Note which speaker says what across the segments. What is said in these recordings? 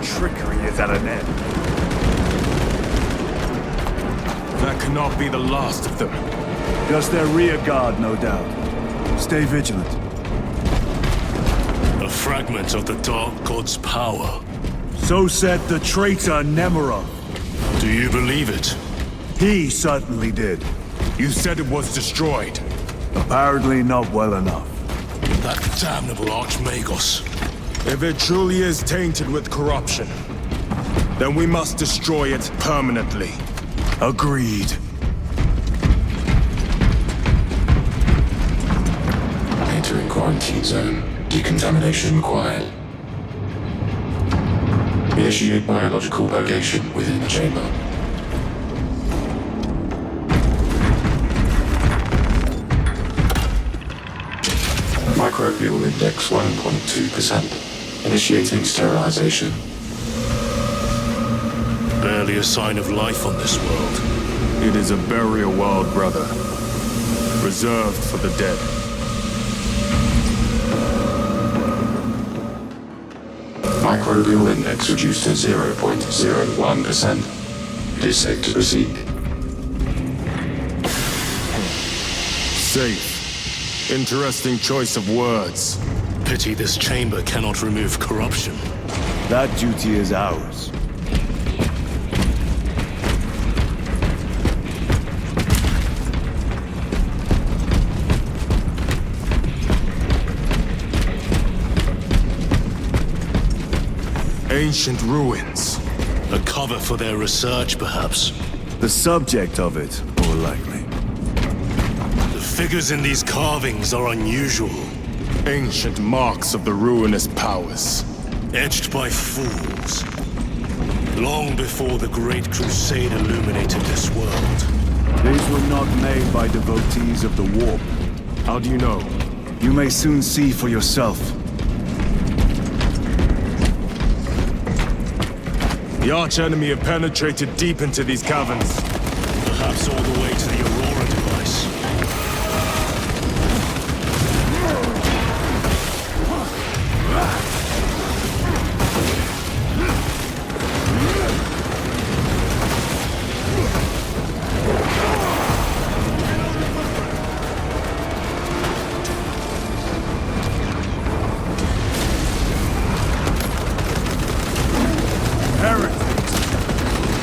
Speaker 1: trickery is at an end.
Speaker 2: That cannot be the last of them.
Speaker 1: Just their rear guard, no doubt. Stay vigilant.
Speaker 3: A fragment of the Dark God's power.
Speaker 1: So said the traitor Nemerov.
Speaker 3: Do you believe it?
Speaker 1: He certainly did.
Speaker 2: You said it was destroyed.
Speaker 1: Apparently not well enough.
Speaker 3: That damnable Archmagos.
Speaker 2: If it truly is tainted with corruption, then we must destroy it permanently.
Speaker 1: Agreed.
Speaker 4: Entering quarantine zone. Decontamination required. Initiate biological purgation within the chamber. Microbial index 1.2%. Initiating sterilization.
Speaker 3: Barely a sign of life on this world.
Speaker 2: It is a burial world, brother. Reserved for the dead.
Speaker 4: Microbial index reduced to 0.01%. It is safe to proceed.
Speaker 2: Safe. Interesting choice of words.
Speaker 3: Pity this chamber cannot remove corruption.
Speaker 1: That duty is ours.
Speaker 2: Ancient ruins.
Speaker 3: A cover for their research, perhaps.
Speaker 1: The subject of it, more likely.
Speaker 3: The figures in these carvings are unusual.
Speaker 2: Ancient marks of the ruinous powers.
Speaker 3: Etched by fools. Long before the Great Crusade illuminated this world.
Speaker 1: These were not made by devotees of the warp.
Speaker 2: How do you know?
Speaker 1: You may soon see for yourself.
Speaker 2: The arch-enemy have penetrated deep into these caverns.
Speaker 3: Perhaps all the way to the Aurora device.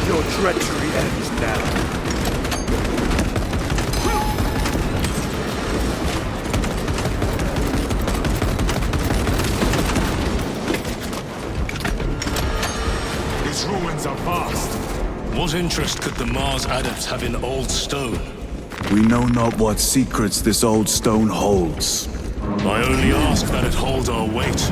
Speaker 1: Your treachery ends now.
Speaker 2: These ruins are vast.
Speaker 3: What interest could the Mars adepts have in old stone?
Speaker 1: We know not what secrets this old stone holds.
Speaker 3: I only ask that it hold our weight.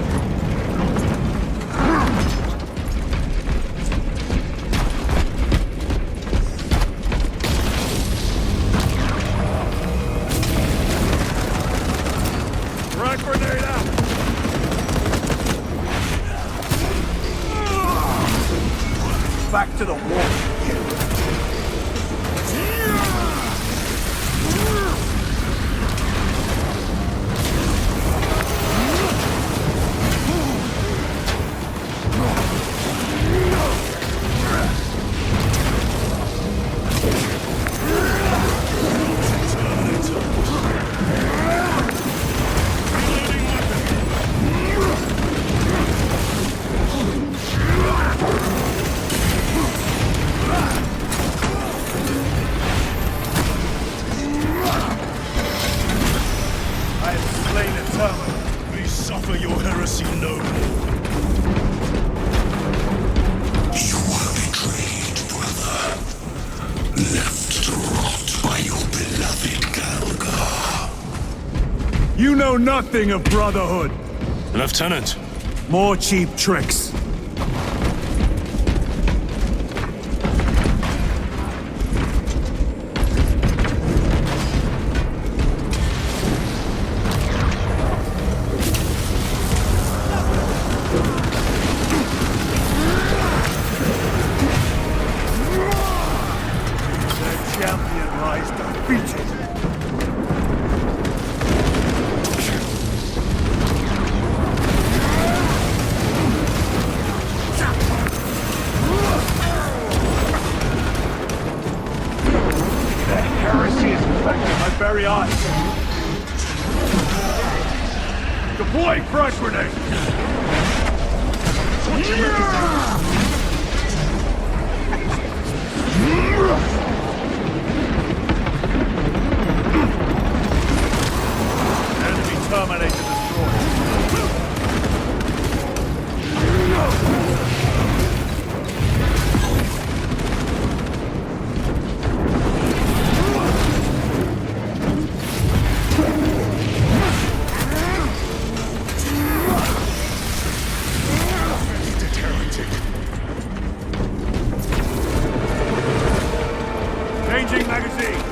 Speaker 1: Back to the wall.
Speaker 3: We suffer your heresy no more.
Speaker 4: You are betrayed, brother. Left to rot by your beloved Galga.
Speaker 1: You know nothing of brotherhood.
Speaker 3: Lieutenant,
Speaker 1: More cheap tricks. Champion lies defeated.
Speaker 5: very eyes. Deploying frag grenade! Enemy Terminator destroyed. Changing magazine.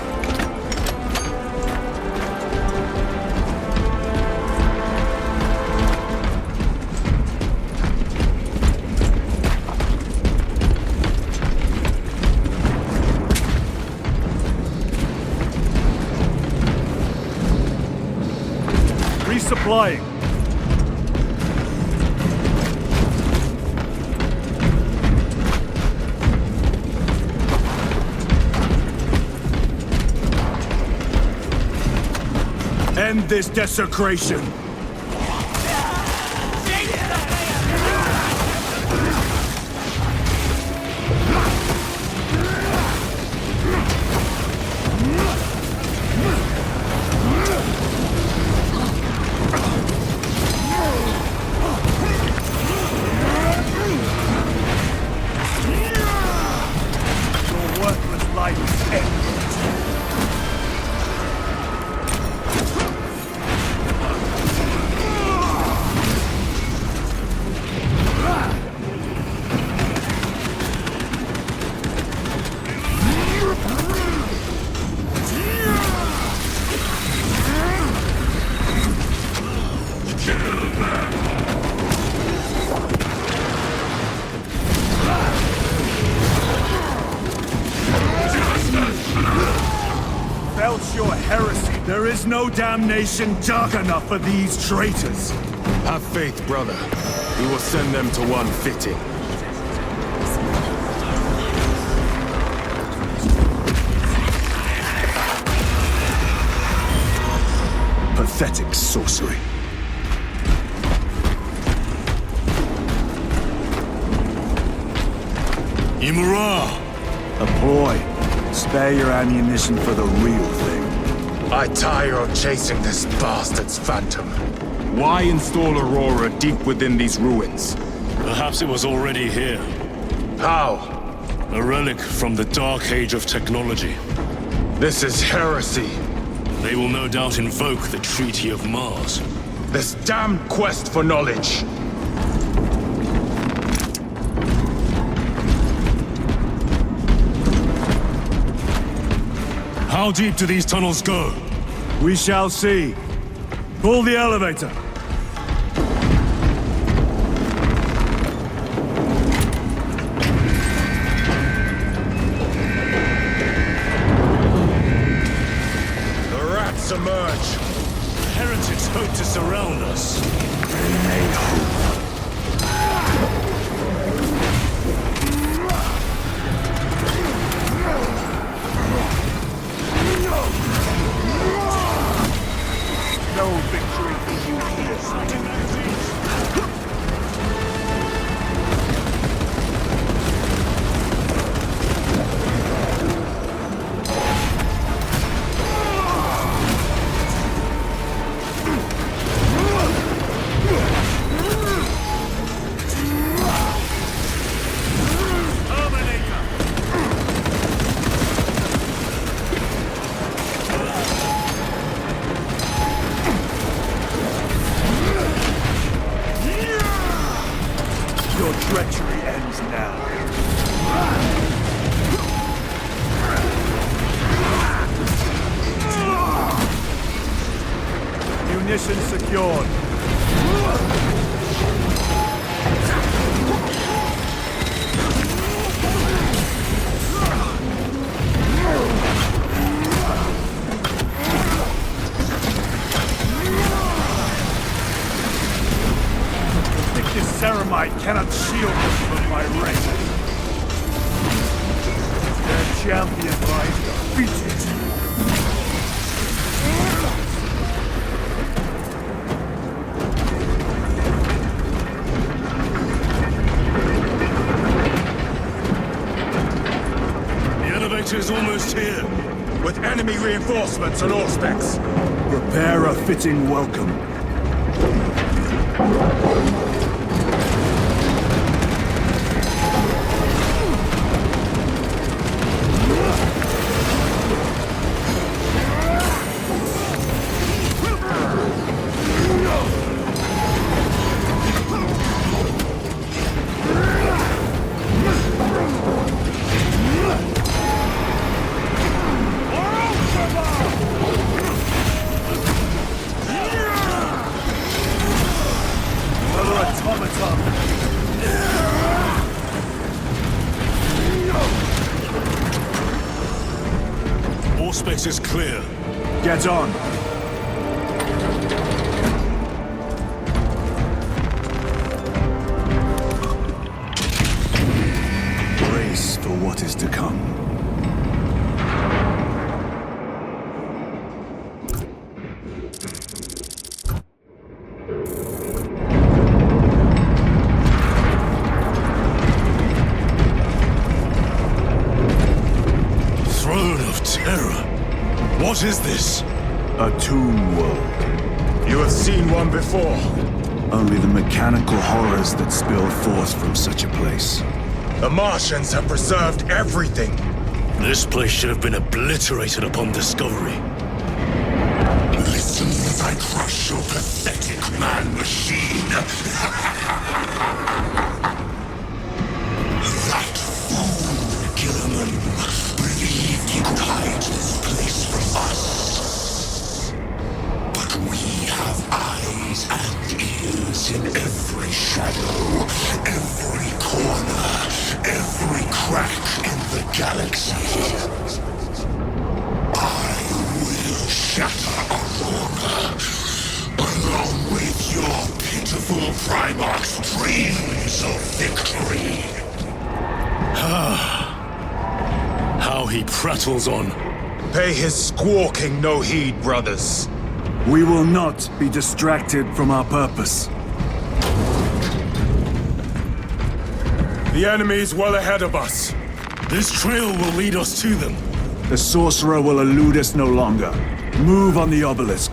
Speaker 5: Resupplying. End this desecration! Your worthless life ends. Belch your heresy. There is no damnation dark enough for these traitors.
Speaker 2: Have faith, brother. We will send them to one fitting.
Speaker 1: Pathetic sorcery.
Speaker 3: Imura!
Speaker 1: A ploy. Spare your ammunition for the real thing.
Speaker 2: I tire of chasing this bastard's phantom. Why install Aurora deep within these ruins?
Speaker 3: Perhaps it was already here.
Speaker 2: How?
Speaker 3: A relic from the dark age of technology.
Speaker 2: This is heresy.
Speaker 3: They will no doubt invoke the Treaty of Mars.
Speaker 2: This damned quest for knowledge.
Speaker 3: How deep do these tunnels go?
Speaker 5: We shall see. Pull the elevator.
Speaker 2: The rats emerge.
Speaker 3: The heretics hope to surround us.
Speaker 5: No victory for you here, son. Your treachery ends now. Munitions secured. This ceramite cannot shield us from my race. Their champion lies defeated.
Speaker 2: with enemy reinforcements on all specs.
Speaker 1: Prepare a fitting welcome.
Speaker 3: All specs is clear.
Speaker 1: Get on. Brace for what is to come.
Speaker 3: What is this?
Speaker 1: A tomb world.
Speaker 2: You have seen one before.
Speaker 1: Only the mechanical horrors that spill forth from such a place.
Speaker 2: The Martians have preserved everything.
Speaker 3: This place should have been obliterated upon discovery.
Speaker 6: Listen as I crush your pathetic man-machine. That fool, Gilliman, believed he could hide this place from us. But we have eyes and ears in every shadow, every corner, every crack in the galaxy. I will shatter Aurora, along with your pitiful Primarch's dreams of victory.
Speaker 3: How he prattles on.
Speaker 2: Pay his squawking no heed, brothers.
Speaker 1: We will not be distracted from our purpose.
Speaker 2: The enemy is well ahead of us.
Speaker 3: This trail will lead us to them.
Speaker 1: The sorcerer will elude us no longer. Move on the obelisk.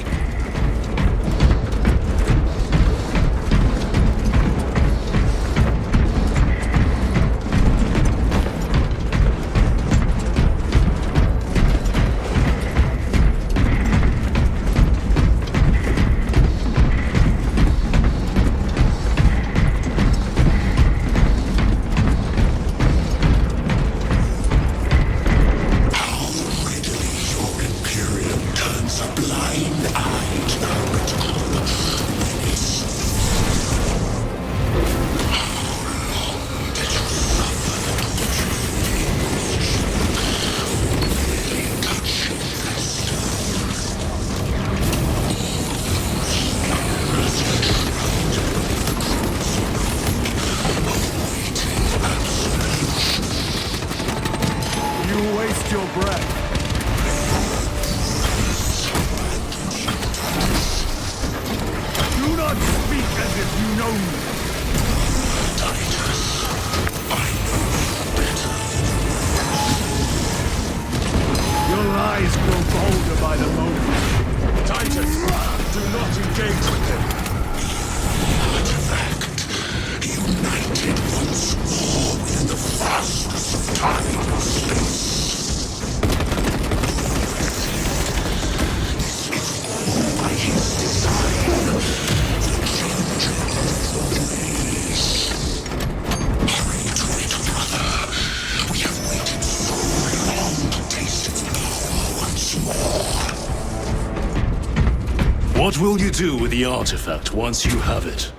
Speaker 3: What will you do with the artifact once you have it?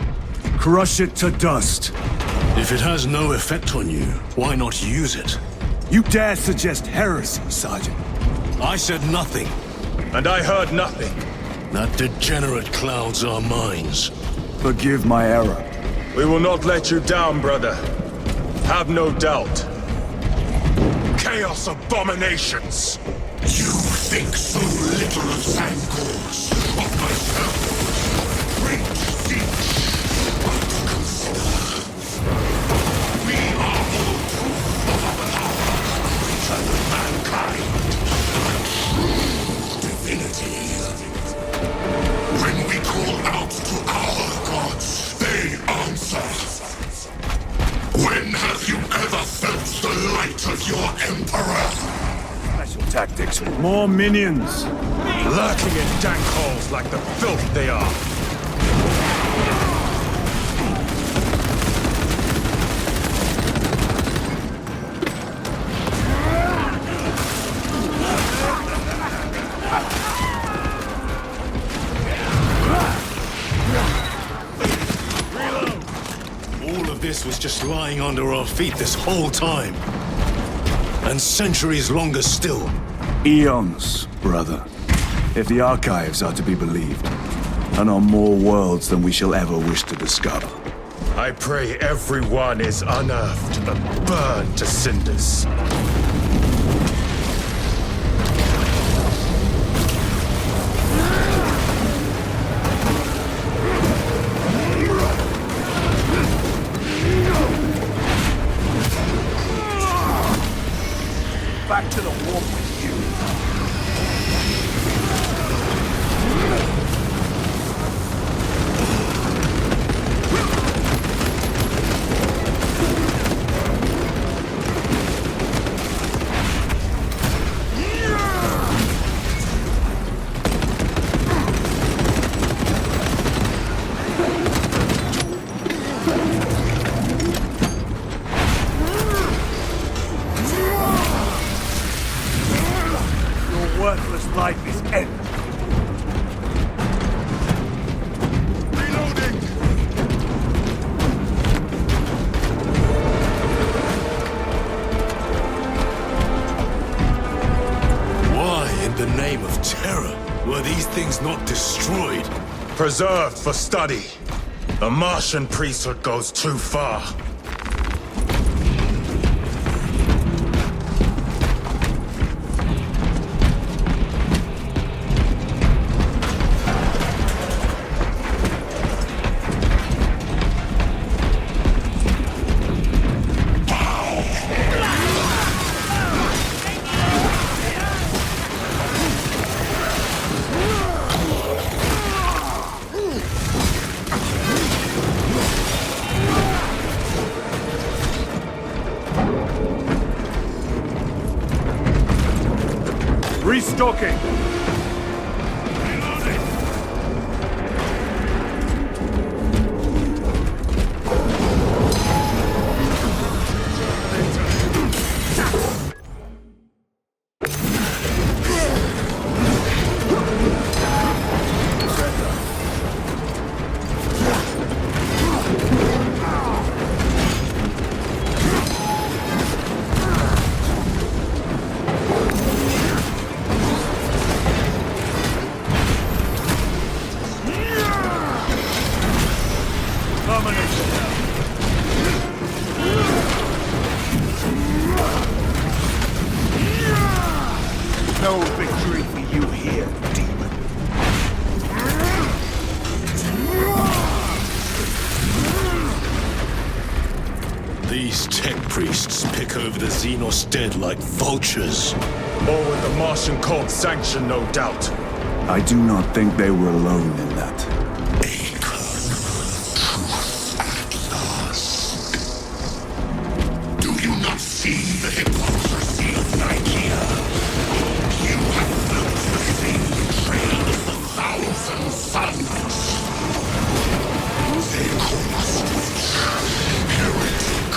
Speaker 1: Crush it to dust.
Speaker 3: If it has no effect on you, why not use it?
Speaker 1: You dare suggest heresy, Sergeant?
Speaker 3: I said nothing.
Speaker 2: And I heard nothing.
Speaker 3: That degenerate clouds our minds.
Speaker 1: Forgive my error.
Speaker 2: We will not let you down, brother. Have no doubt. Chaos abominations!
Speaker 6: You think so little of Sangors, of myself, great siege, but consider, we are all proof of a power greater than mankind.
Speaker 5: More minions.
Speaker 2: Lurking in dank holes like the filth they are.
Speaker 3: All of this was just lying under our feet this whole time. And centuries longer still.
Speaker 1: Eons, brother. If the archives are to be believed. And on more worlds than we shall ever wish to discover.
Speaker 2: I pray everyone is unearthed and burned to cinders.
Speaker 5: Back to the warp with you. Worthless life is ended.
Speaker 2: Reloading!
Speaker 3: Why, in the name of terror, were these things not destroyed?
Speaker 2: Preserved for study. The Martian priesthood goes too far.
Speaker 5: Restocking. No victory for you here, demon.
Speaker 3: These tech priests pick over the Xenos dead like vultures.
Speaker 2: Or with the Martian cult's sanction, no doubt.
Speaker 1: I do not think they were alone in that.
Speaker 6: Do you not see the hypocrisy of Nicaea? You have felt the same betrayal of the thousand suns. They call us heretic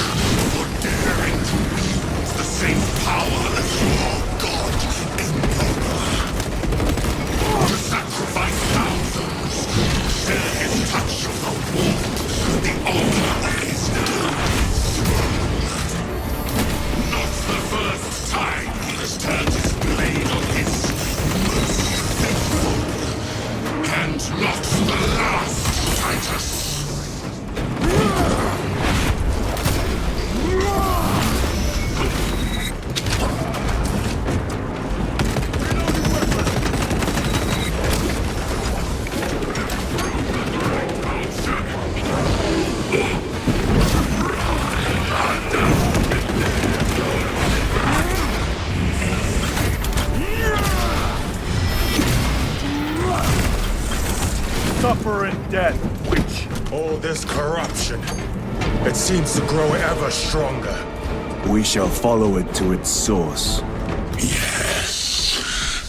Speaker 6: for daring to wield the same power as your god, Emperor. To sacrifice thousands, share his touch of the warmth, the altar that is now. Not the first time he has turned his blade on his most faithful. And not the last, Titus.
Speaker 5: Suffer in death, witch.
Speaker 2: All this corruption, it seems to grow ever stronger.
Speaker 1: We shall follow it to its source.
Speaker 6: Yes,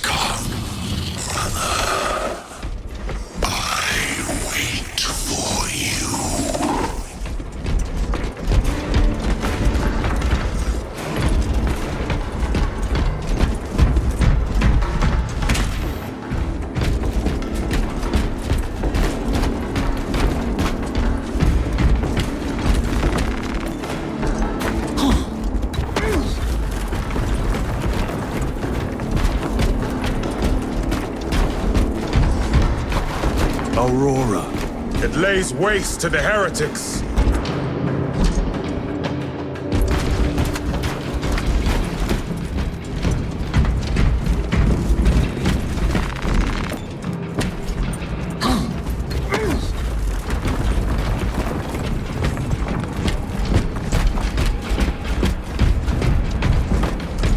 Speaker 1: Aurora.
Speaker 2: It lays waste to the heretics.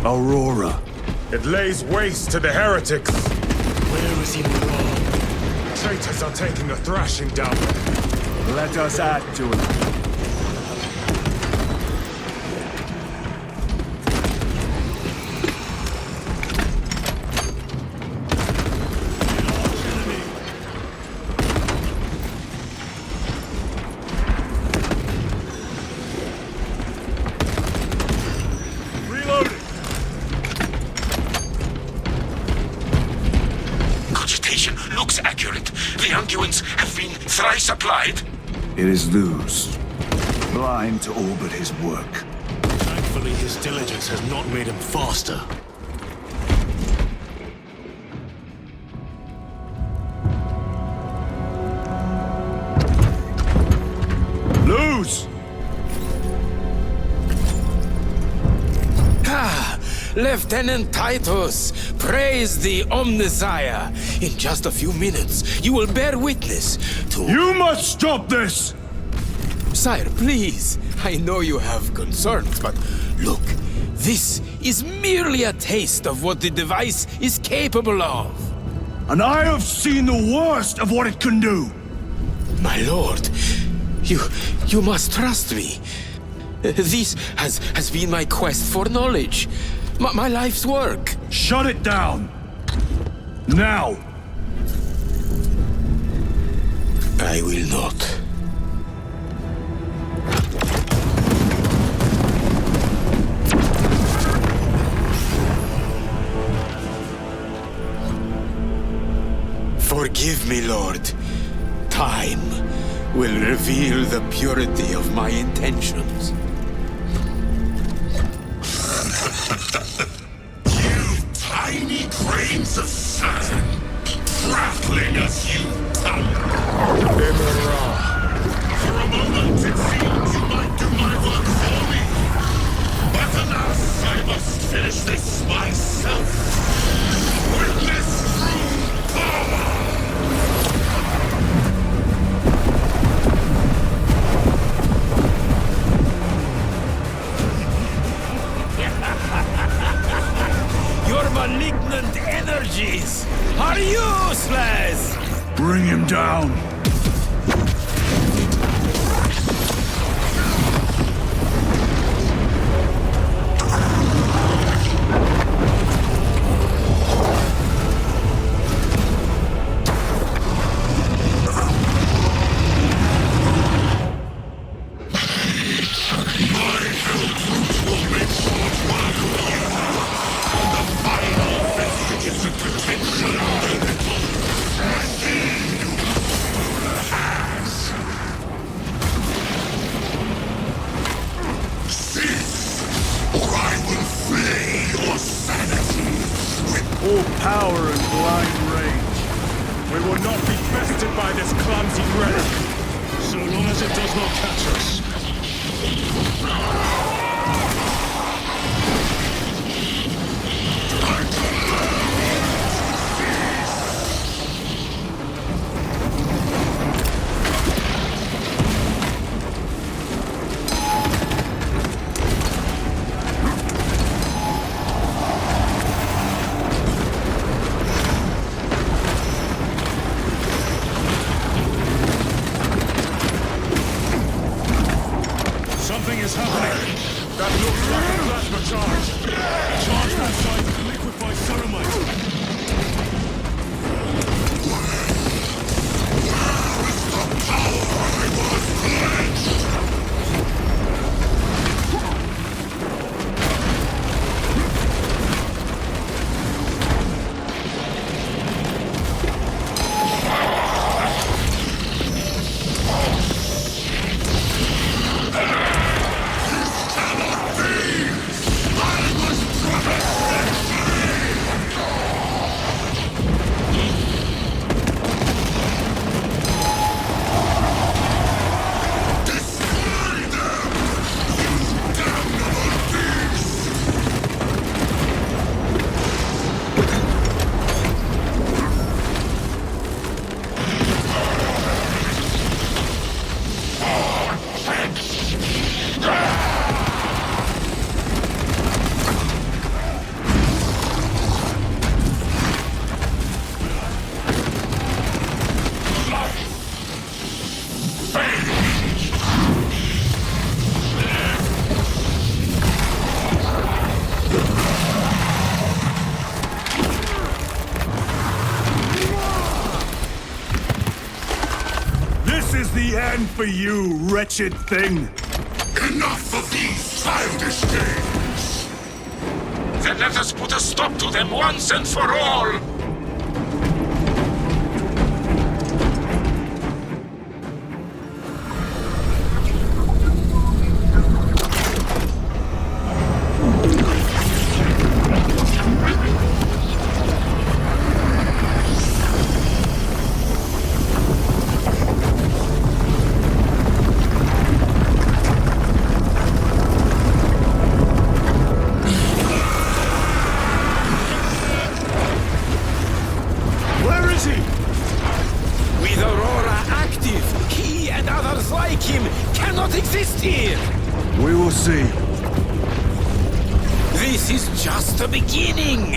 Speaker 1: Aurora.
Speaker 2: It lays waste to the heretics.
Speaker 3: Where is he wrong?
Speaker 2: Traitors are taking a thrashing down there.
Speaker 1: Let us add to it.
Speaker 6: Cogitation looks accurate. The unguents have been thrice applied.
Speaker 1: It is Luz. Blind to all but his work.
Speaker 3: Thankfully, his diligence has not made him faster.
Speaker 2: Lose!
Speaker 7: Lieutenant Titus, praise the Omnisire. In just a few minutes, you will bear witness to...
Speaker 5: You must stop this!
Speaker 7: Sire, please. I know you have concerns, but look, this is merely a taste of what the device is capable of.
Speaker 5: And I have seen the worst of what it can do!
Speaker 7: My lord, you must trust me. This has been my quest for knowledge. My life's work.
Speaker 5: Shut it down! Now!
Speaker 7: I will not. Forgive me, Lord. Time will reveal the purity of my intentions.
Speaker 6: You tiny grains of sand, prattling as you thunder. For a moment it seemed you might do my work for me. But alas, I must finish this myself. Witness true power!
Speaker 7: Your malignant energies are useless!
Speaker 5: Bring him down! Full power and blind rage.
Speaker 2: We will not be bested by this clumsy relic.
Speaker 3: So long as it does not catch us. Something is happening.
Speaker 5: the end for you, wretched thing.
Speaker 6: Enough of these childish games!
Speaker 3: Then let us put a stop to them once and for all!
Speaker 7: This is just the beginning.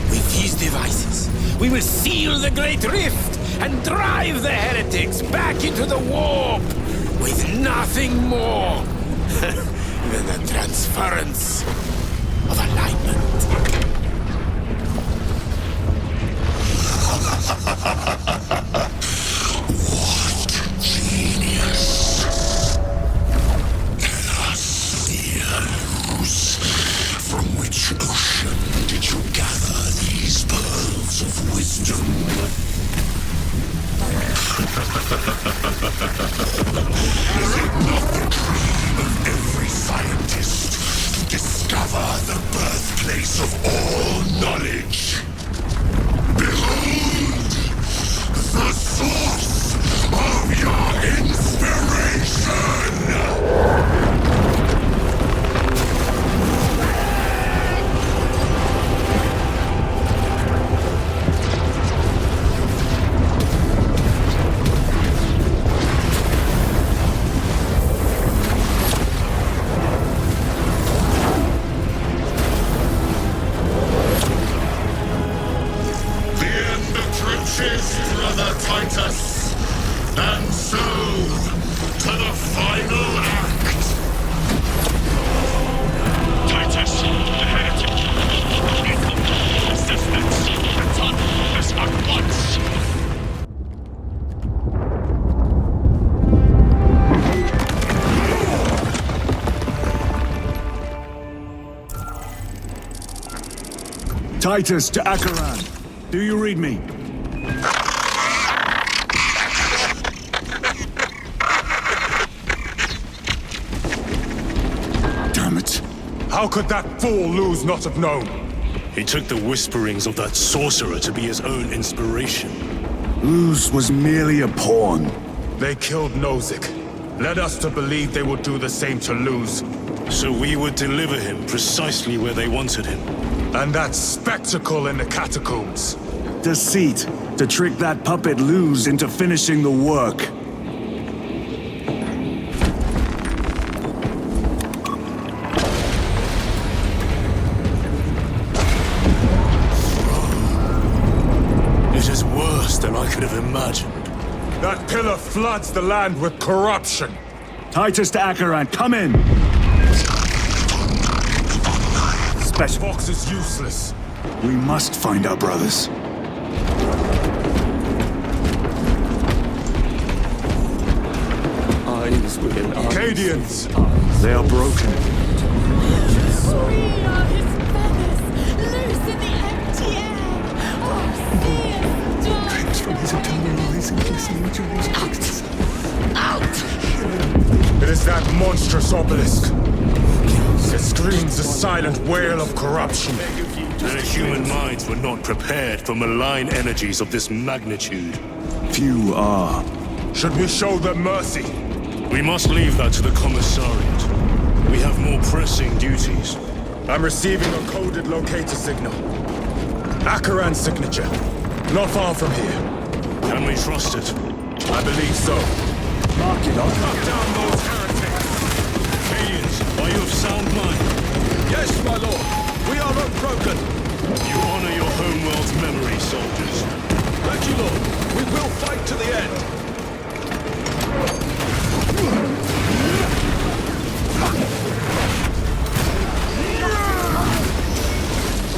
Speaker 7: With these devices, we will seal the Great Rift and drive the heretics back into the warp with nothing more than the transference of alignment.
Speaker 6: What genius! Let us see lose. From which ocean did you gather these pearls of wisdom? Is it not the dream of every scientist to discover the birthplace of all knowledge? Behold, the source of your inspiration! Brother Titus, and so to the final act. Titus, the heretic, resistance, return this at once.
Speaker 1: Titus to Acheran. Do you read me?
Speaker 2: Damn it. How could that fool Luz not have known?
Speaker 3: He took the whisperings of that sorcerer to be his own inspiration.
Speaker 1: Luz was merely a pawn.
Speaker 2: They killed Nozick. Led us to believe they would do the same to Luz.
Speaker 3: So we would deliver him precisely where they wanted him.
Speaker 2: And that spectacle in the catacombs.
Speaker 1: Deceit, to trick that puppet Luz into finishing the work.
Speaker 3: It is worse than I could have imagined.
Speaker 2: That pillar floods the land with corruption.
Speaker 1: Titus to Acheran, come in! Special.
Speaker 2: Fox is useless.
Speaker 1: We must find our brothers.
Speaker 8: Eyes within eyes.
Speaker 2: Cadians!
Speaker 1: They are broken.
Speaker 9: Free are his feathers, loose in the empty air. Oh, see us die.
Speaker 8: Dreams from his eternal eyes and glistening jewels.
Speaker 2: It is that monstrous obelisk. It screams a silent wail of corruption.
Speaker 3: Their human minds were not prepared for malign energies of this magnitude.
Speaker 1: Few are.
Speaker 2: Should we show them mercy?
Speaker 3: We must leave that to the commissariat. We have more pressing duties.
Speaker 2: I'm receiving a coded locator signal. Acheran's signature. Not far from here.
Speaker 3: Can we trust it?
Speaker 2: I believe so.
Speaker 1: Mark it up.
Speaker 2: Cut down those heretics!
Speaker 3: Cadians, are you of sound mind?
Speaker 8: Yes, my lord. We are unbroken.
Speaker 3: You honor your homeworld's memory, soldiers.
Speaker 8: Thank you, lord. We will fight to the end.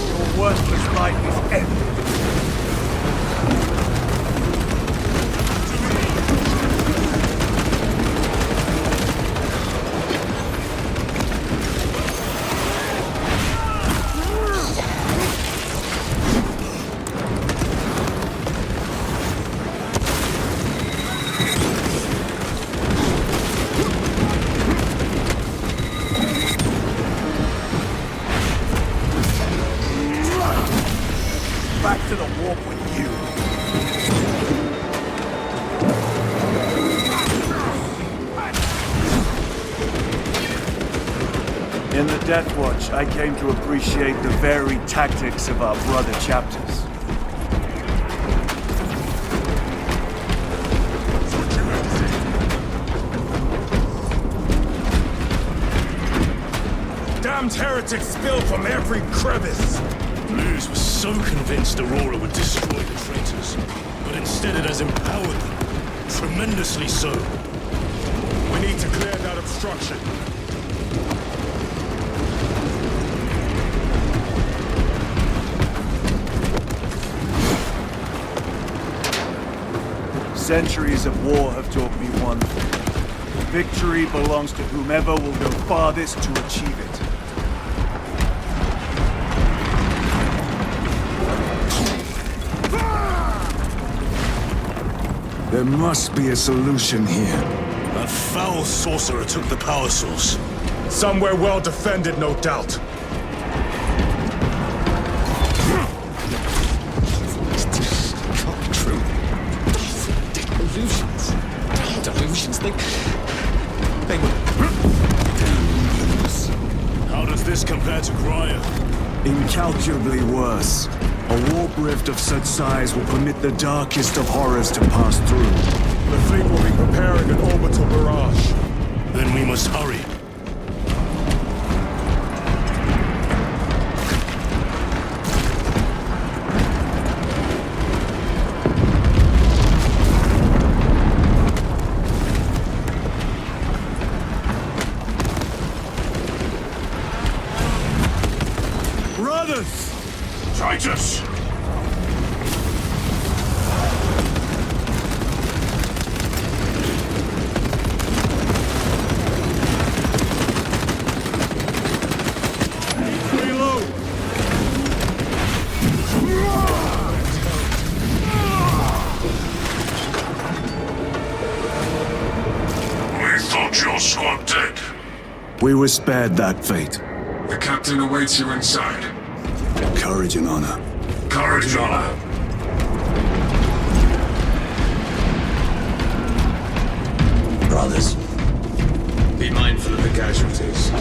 Speaker 5: Your worthless life is ended.
Speaker 7: with you.
Speaker 5: In the Death Watch, I came to appreciate the varied tactics of our brother chapters.
Speaker 2: Damned heretics spill from every crevice!
Speaker 3: Luz was so convinced Aurora would destroy the traitors, but instead it has empowered them. Tremendously so.
Speaker 2: We need to clear that obstruction.
Speaker 5: Centuries of war have taught me one thing. Victory belongs to whomever will go farthest to achieve it.
Speaker 1: There must be a solution here.
Speaker 3: That foul sorcerer took the power source.
Speaker 2: Somewhere well defended, no doubt.
Speaker 8: Can't be true. Delusions. Damn delusions. They were...
Speaker 3: How does this compare to Graya?
Speaker 1: Incalculably worse. A warp rift of such size will permit the darkest of horrors to pass through.
Speaker 2: The fleet will be preparing an orbital barrage.
Speaker 3: Then we must hurry.
Speaker 5: Brothers!
Speaker 6: Titus!
Speaker 5: Reload!
Speaker 6: We thought your squad dead.
Speaker 1: We were spared that fate.
Speaker 4: The captain awaits you inside.
Speaker 1: Courage and honor.
Speaker 6: Courage, honor.
Speaker 10: Brothers, be mindful of the casualties.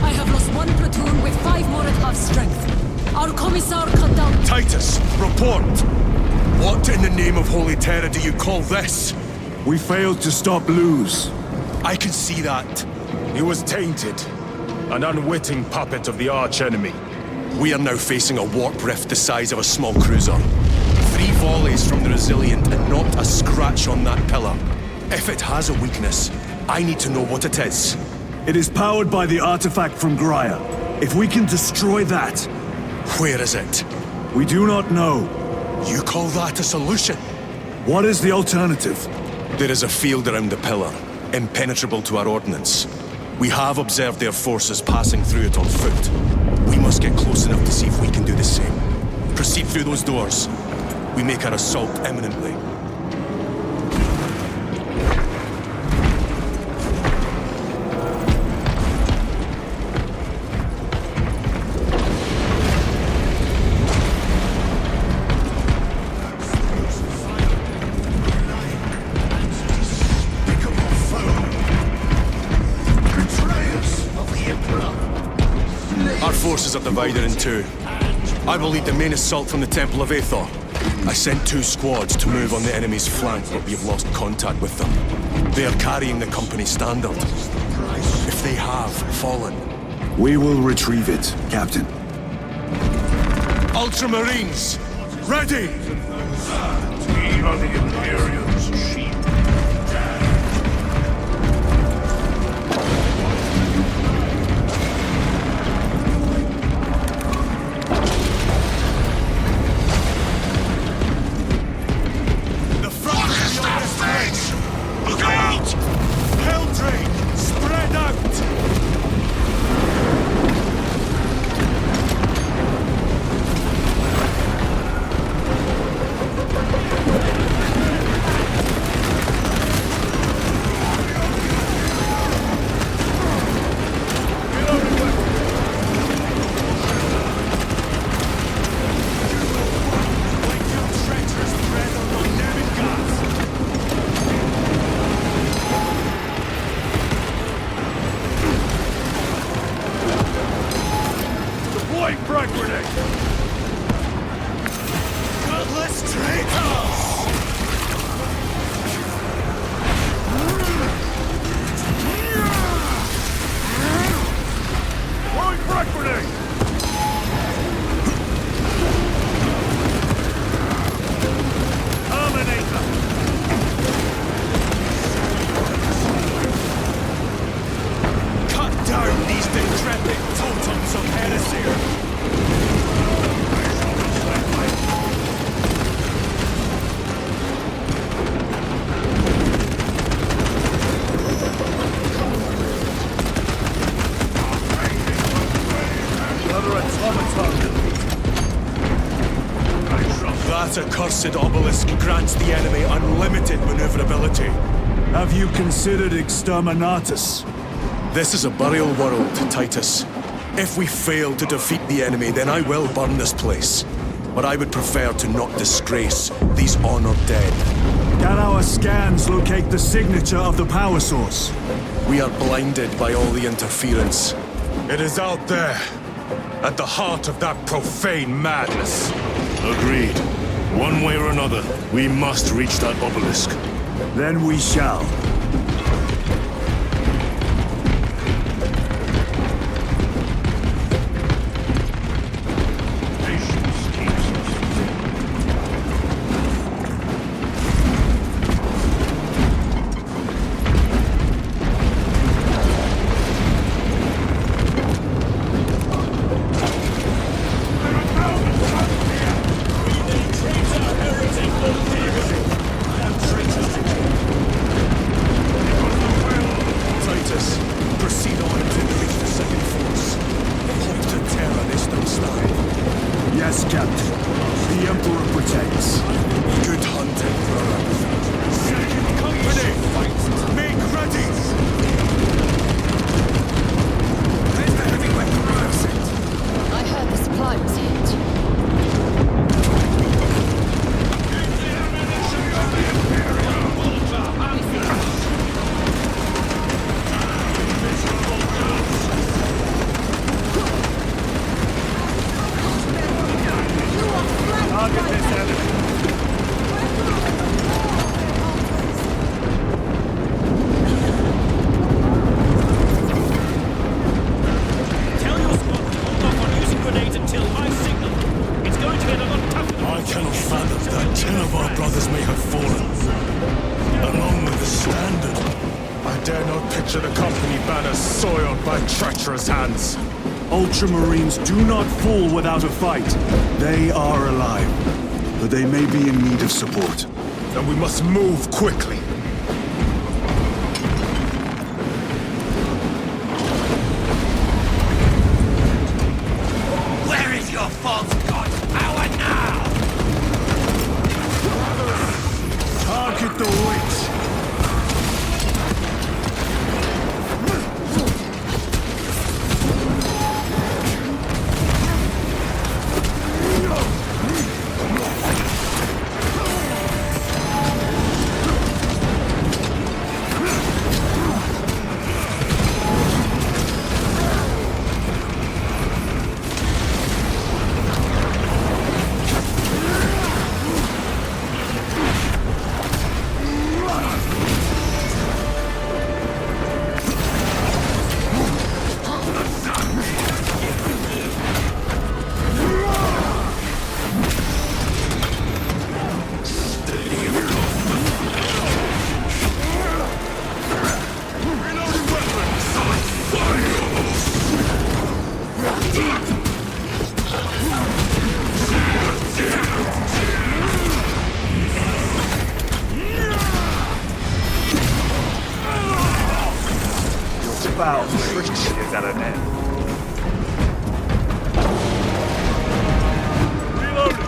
Speaker 9: I have lost one platoon with 5 more at half strength. Our commissar cut down.
Speaker 2: Titus, report! What in the name of Holy Terror do you call this?
Speaker 1: We failed to stop Luz.
Speaker 2: I can see that. He was tainted. An unwitting puppet of the arch-enemy. We are now facing a warp rift the size of a small cruiser. 3 volleys from the Resilient and not a scratch on that pillar. If it has a weakness, I need to know what it is.
Speaker 1: It is powered by the artifact from Graya. If we can destroy that...
Speaker 2: Where is it?
Speaker 1: We do not know.
Speaker 2: You call that a solution?
Speaker 1: What is the alternative?
Speaker 2: There is a field around the pillar, impenetrable to our ordnance. We have observed their forces passing through it on foot. We must get close enough to see if we can do the same. Proceed through those doors. We make our assault imminently. Our forces are divided in 2. I will lead the main assault from the Temple of Aethor. I sent 2 squads to move on the enemy's flank, but we have lost contact with them. They are carrying the company standard. If they have fallen...
Speaker 1: We will retrieve it, Captain.
Speaker 2: Ultramarines! Ready!
Speaker 6: We are the Imperium's sheep. Look out!
Speaker 2: Helldrake! Spread out! That accursed obelisk grants the enemy unlimited maneuverability.
Speaker 5: Have you considered exterminatus?
Speaker 2: This is a burial world, Titus. If we fail to defeat the enemy, then I will burn this place. But I would prefer to not disgrace these honored dead.
Speaker 5: Can our scans locate the signature of the power source?
Speaker 2: We are blinded by all the interference. It is out there, at the heart of that profane madness.
Speaker 3: Agreed. One way or another, we must reach that obelisk.
Speaker 5: Then we shall. Yes, Captain. The Emperor protects.
Speaker 2: Good hunting, brother. Second company! Make ready! Where's the heavy weapon closet?
Speaker 9: I heard the supply was hit.
Speaker 5: Target this enemy.
Speaker 11: Tell your squad to hold off on using grenades until I signal. It's going to get a lot tougher.
Speaker 3: I cannot fathom that 10 of our brothers may have fallen, along with the standard.
Speaker 2: I dare not picture the company banners soiled by treacherous hands.
Speaker 5: Ultramarines do not fall without a fight. They are alive, but they may be in need of support.
Speaker 2: And we must move quickly.
Speaker 7: Where is your false god power now?
Speaker 5: Target the witch. Foul treachery is at an end. Reloading!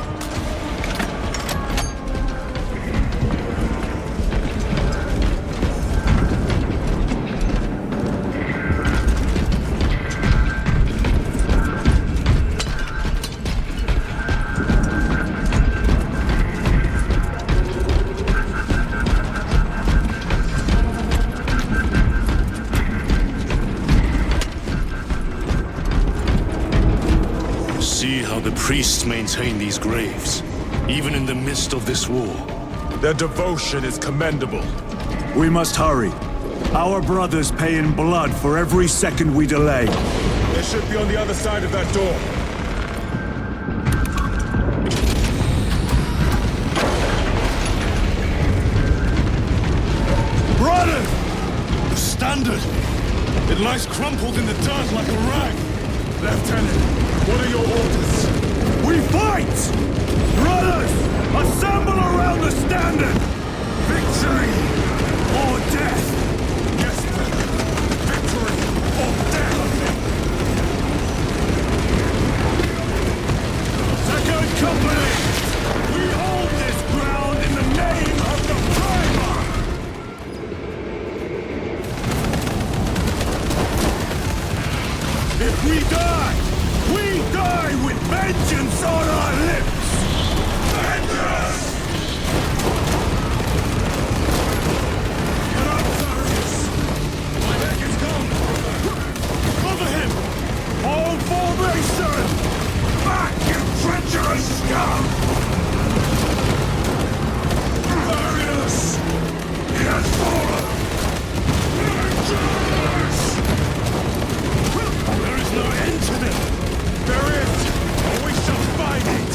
Speaker 3: See how the priests maintain these graves, even in the midst of this war.
Speaker 2: Their devotion is commendable.
Speaker 5: We must hurry. Our brothers pay in blood for every second we delay.
Speaker 2: They should be on the other side of that door.
Speaker 3: Brothers! The standard! It lies crumpled in the dirt like a rag.
Speaker 2: Lieutenant, what are your orders?
Speaker 5: We fight! Brothers, assemble around the standard! Victory or death!
Speaker 2: Yes, brother. Victory or death!
Speaker 5: Second company! We are
Speaker 6: Barriers! He has fallen!
Speaker 3: There is no end to them!
Speaker 2: There is! Or we shall find it!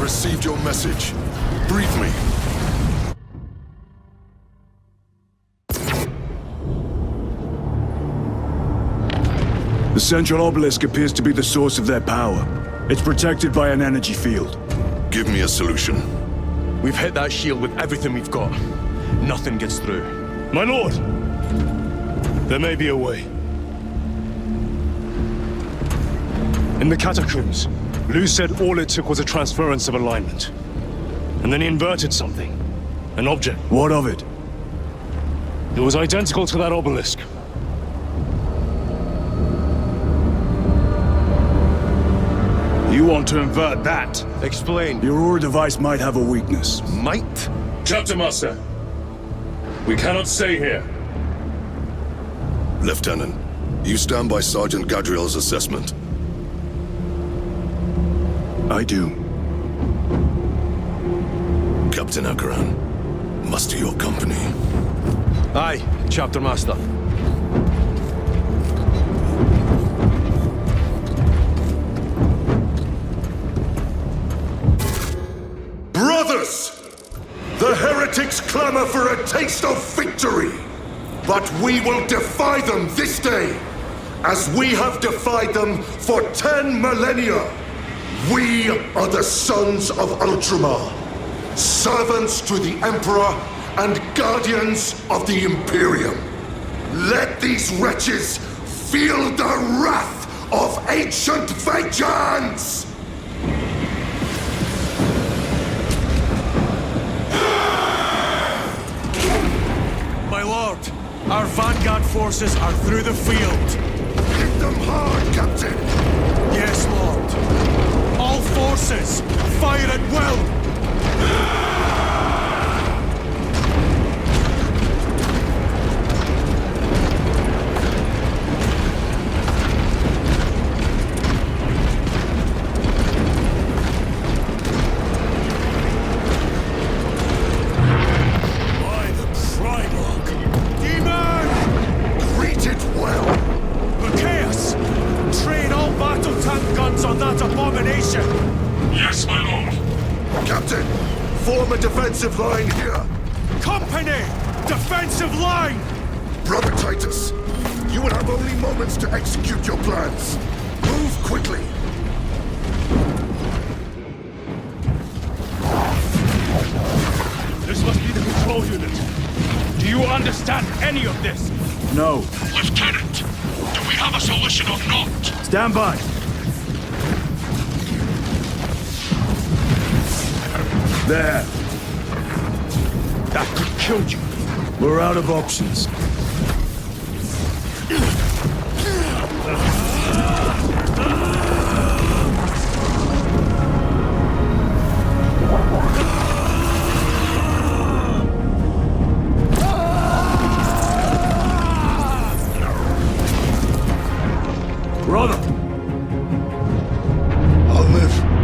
Speaker 6: received your message. Brief me.
Speaker 1: The central obelisk appears to be the source of their power. It's protected by an energy field.
Speaker 6: Give me a solution.
Speaker 2: We've hit that shield with everything we've got. Nothing gets through.
Speaker 3: My lord! There may be a way. In the catacombs, Lu said all it took was a transference of alignment. And then he inverted something. An object.
Speaker 1: What of it?
Speaker 3: It was identical to that obelisk.
Speaker 1: You want to invert that?
Speaker 2: Explain.
Speaker 1: Your Aura device might have a weakness.
Speaker 2: Might?
Speaker 3: Chapter Master, we cannot stay here.
Speaker 6: Lieutenant, you stand by Sergeant Gadriel's assessment.
Speaker 1: I do.
Speaker 6: Captain Akaran, muster your company.
Speaker 2: Aye, Chapter Master.
Speaker 6: Brothers! The heretics clamor for a taste of victory! But we will defy them this day, as we have defied them for 10 millennia! We are the sons of Ultramar, servants to the Emperor and guardians of the Imperium. Let these wretches feel the wrath of ancient vengeance!
Speaker 2: My lord, our vanguard forces are through the field.
Speaker 6: Hit them hard, Captain!
Speaker 2: Yes, Lord. All forces, fire at will!
Speaker 6: Defensive line here!
Speaker 2: Company! Defensive line!
Speaker 6: Brother Titus, you will have only moments to execute your plans. Move quickly!
Speaker 3: This must be the control unit. Do you understand any of this?
Speaker 1: No.
Speaker 3: Lieutenant, do we have a solution or not?
Speaker 1: Stand by. There.
Speaker 3: That could kill you.
Speaker 1: We're out of options. Brother!
Speaker 6: I'll live.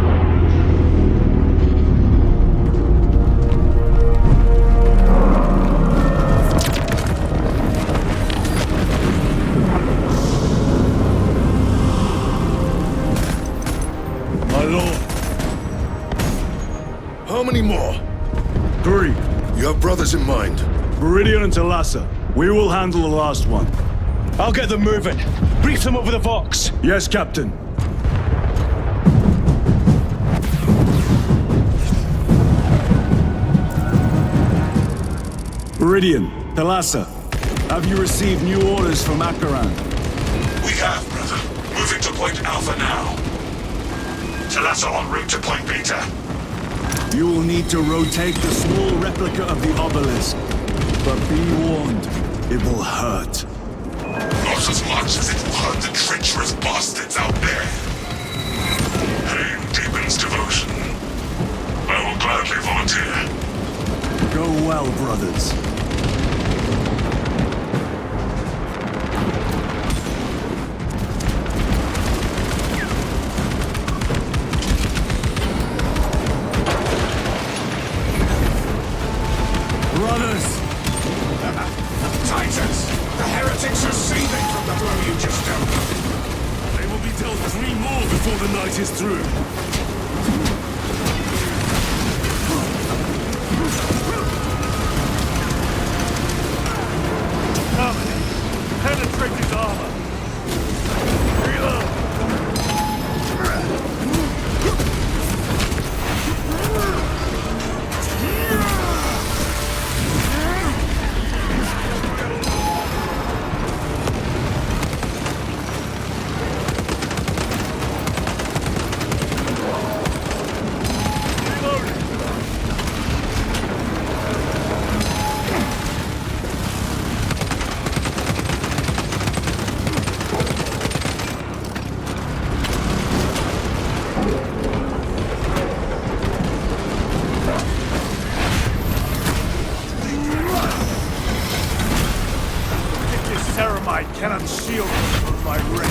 Speaker 2: many more?
Speaker 5: 3.
Speaker 2: You have brothers in mind?
Speaker 5: Viridian and Talassa. We will handle the last one.
Speaker 3: I'll get them moving. Brief them over the Vox.
Speaker 5: Yes, Captain. Viridian, Talassa, have you received new orders from Akaran?
Speaker 6: We have, brother. Moving to point Alpha now. Talassa en route to point Beta.
Speaker 5: You will need to rotate the small replica of the obelisk. But be warned, it will hurt.
Speaker 6: Not as much as it will hurt the treacherous bastards out there. Pain deepens devotion. I will gladly volunteer.
Speaker 5: Go well, brothers.
Speaker 6: Titans! The heretics are seething from the blow you just dealt.
Speaker 2: They will be dealt 3 more before the night is through.
Speaker 5: Penetrate his armor. Reload. Ceramide cannot shield me from my range.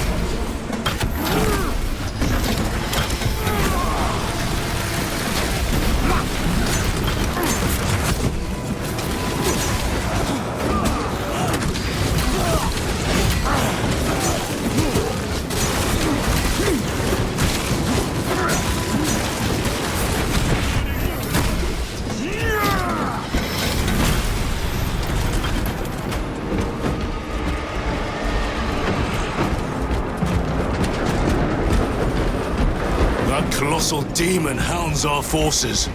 Speaker 2: Colossal demon hounds our forces.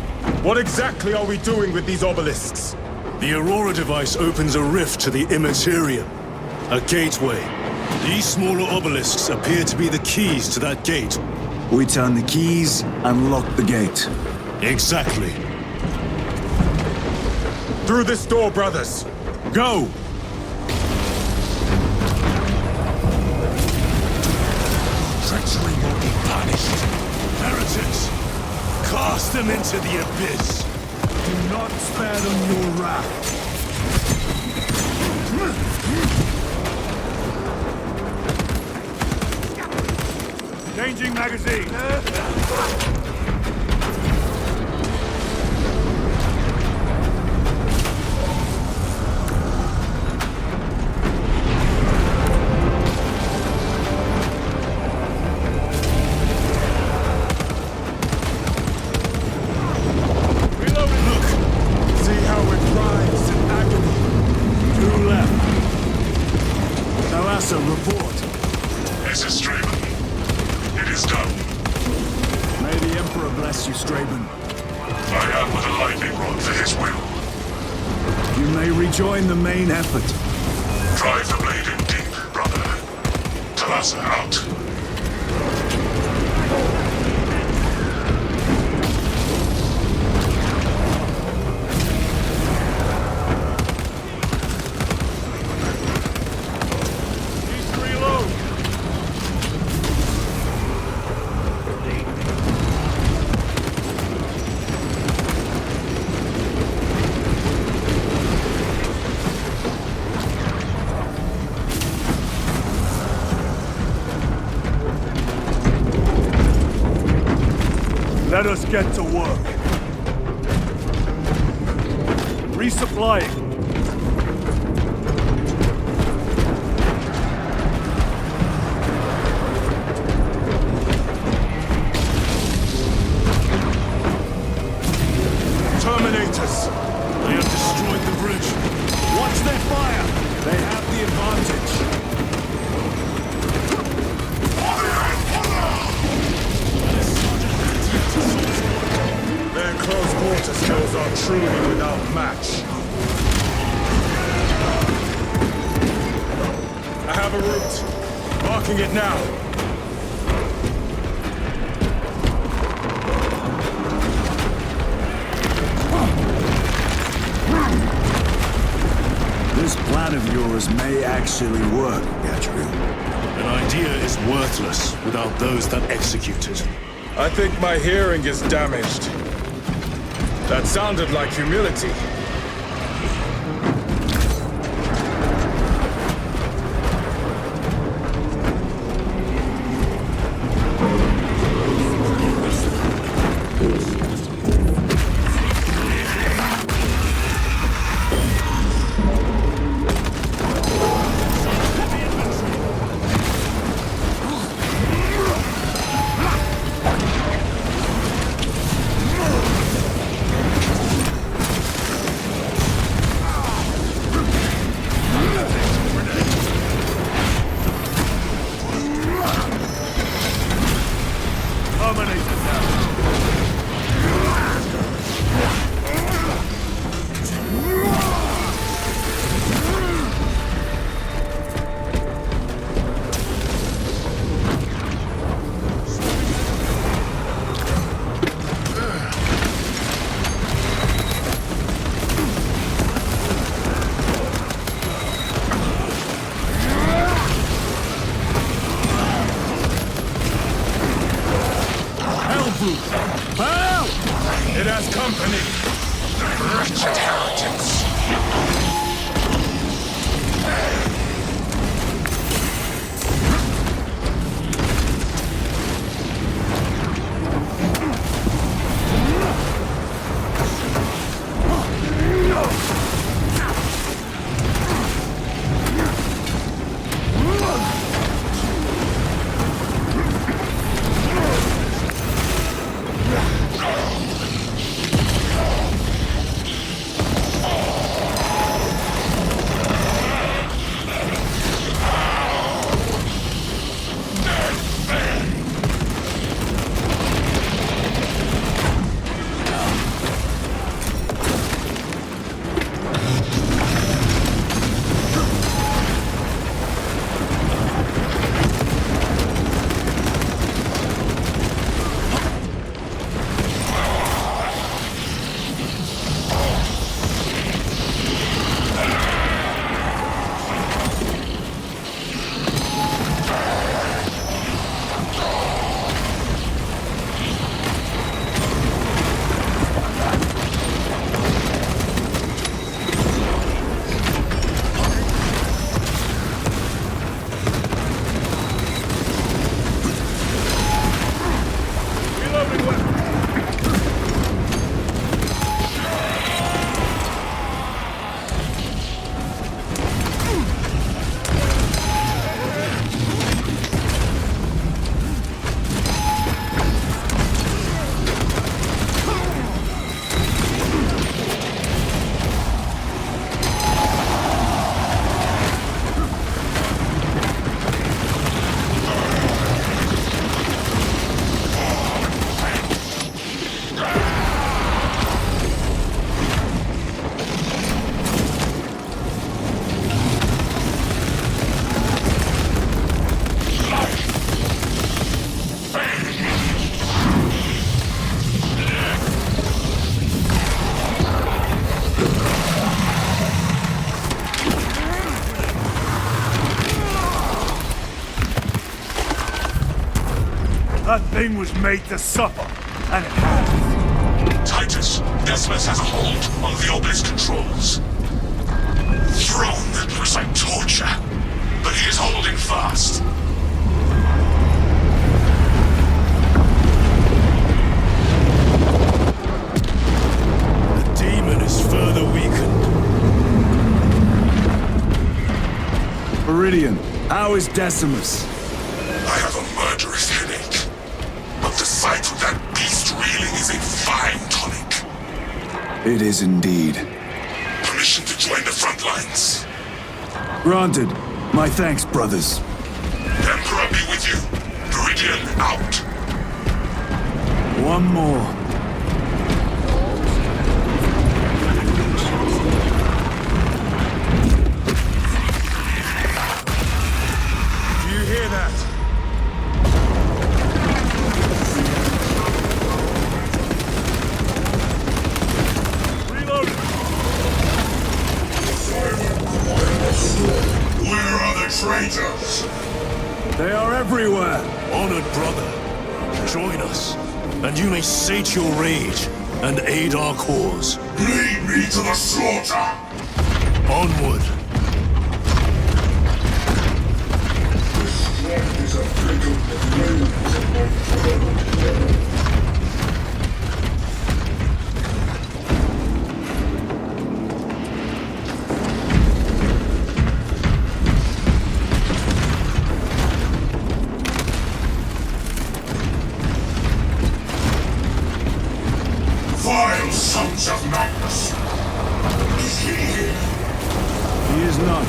Speaker 3: What exactly are we doing with these obelisks?
Speaker 2: The Aurora device opens a rift to the immaterial. A gateway. These smaller obelisks appear to be the keys to that gate.
Speaker 1: We turn the keys and lock the gate.
Speaker 2: Exactly.
Speaker 3: Through this door, brothers.
Speaker 5: Go!
Speaker 2: Treachery will be punished. Heretics, cast them into the abyss.
Speaker 5: Do not spare them your wrath. Changing magazine. Report.
Speaker 6: This is Straben. It is done.
Speaker 5: May the Emperor bless you, Straben.
Speaker 6: I am but a lightning rod for his will.
Speaker 5: You may rejoin the main effort.
Speaker 6: Drive the blade in deep, brother. Talassa out.
Speaker 5: Let us get to work. Resupplying.
Speaker 2: have a route. Marking it now.
Speaker 1: This plan of yours may actually work, Gatriel.
Speaker 3: An idea is worthless without those that execute it.
Speaker 2: I think my hearing is damaged. That sounded like humility. It has company.
Speaker 6: Wretched heretics.
Speaker 5: That thing was made to suffer, and it has.
Speaker 6: Titus, Decimus has a hold on the obelisk controls. Throne looks like torture, but he is holding fast.
Speaker 3: The demon is further weakened.
Speaker 1: Viridian, how is Decimus?
Speaker 6: I have a murderous headache. But the sight of that beast reeling is a fine tonic.
Speaker 1: It is indeed.
Speaker 6: Permission to join the front lines.
Speaker 1: Granted. My thanks, brothers.
Speaker 6: Emperor be with you. Viridian out.
Speaker 1: One more.
Speaker 2: that!
Speaker 6: Where are the traitors?
Speaker 1: They are everywhere!
Speaker 3: Honored brother, join us, and you may sate your rage and aid our cause.
Speaker 6: Lead me to the slaughter!
Speaker 3: Onward!
Speaker 6: Vile sons of Magnus! Is he here?
Speaker 1: He is not.